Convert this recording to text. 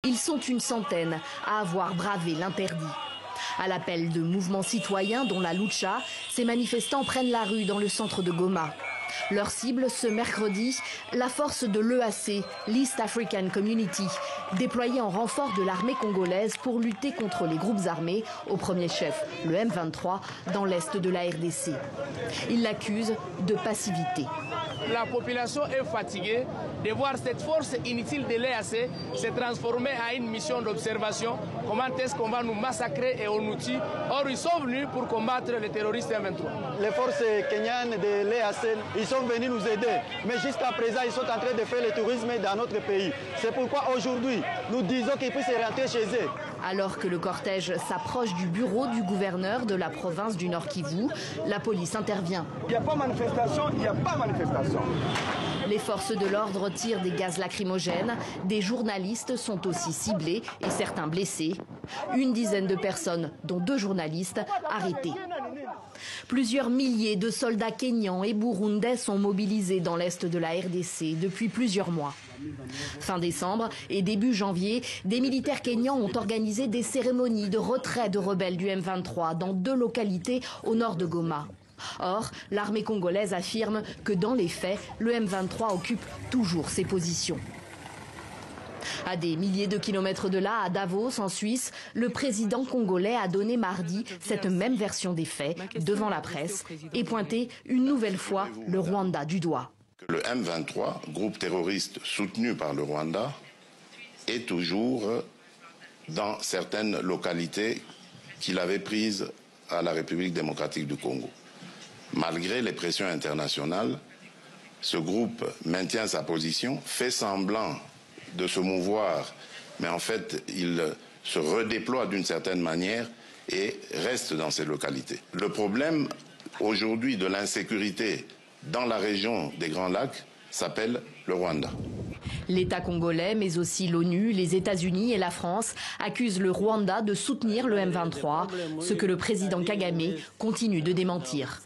Ils sont une centaine à avoir bravé l'interdit. À l'appel de mouvements citoyens dont la Lucha, ces manifestants prennent la rue dans le centre de Goma. Leur cible ce mercredi, la force de l'EAC, l'East African Community, déployée en renfort de l'armée congolaise pour lutter contre les groupes armés, au premier chef, le M23, dans l'est de la RDC. Ils l'accusent de passivité. La population est fatiguée de voir cette force inutile de l'EAC se transformer en une mission d'observation. Comment est-ce qu'on va nous massacrer et on nous tue? Or, ils sont venus pour combattre les terroristes M23. Les forces kenyanes de l'EAC, ils sont venus nous aider. Mais jusqu'à présent, ils sont en train de faire le tourisme dans notre pays. C'est pourquoi aujourd'hui, nous disons qu'ils puissent rentrer chez eux. Alors que le cortège s'approche du bureau du gouverneur de la province du Nord Kivu, la police intervient. Il n'y a pas manifestation, il n'y a pas manifestation. Les forces de l'ordre tirent des gaz lacrymogènes, des journalistes sont aussi ciblés et certains blessés. Une dizaine de personnes, dont 2 journalistes, arrêtés. Plusieurs milliers de soldats kenyans et burundais sont mobilisés dans l'est de la RDC depuis plusieurs mois. Fin décembre et début janvier, des militaires kenyans ont organisé des cérémonies de retrait de rebelles du M23 dans 2 localités au nord de Goma. Or, l'armée congolaise affirme que dans les faits, le M23 occupe toujours ses positions. À des milliers de kilomètres de là, à Davos, en Suisse, le président congolais a donné mardi cette même version des faits devant la presse et pointé une nouvelle fois le Rwanda du doigt. Le M23, groupe terroriste soutenu par le Rwanda, est toujours dans certaines localités qu'il avait prises à la République démocratique du Congo. Malgré les pressions internationales, ce groupe maintient sa position, fait semblant de se mouvoir, mais en fait, il se redéploie d'une certaine manière et reste dans ces localités. Le problème aujourd'hui de l'insécurité dans la région des Grands Lacs s'appelle le Rwanda. L'État congolais, mais aussi l'ONU, les États-Unis et la France accusent le Rwanda de soutenir le M23, ce que le président Kagame continue de démentir.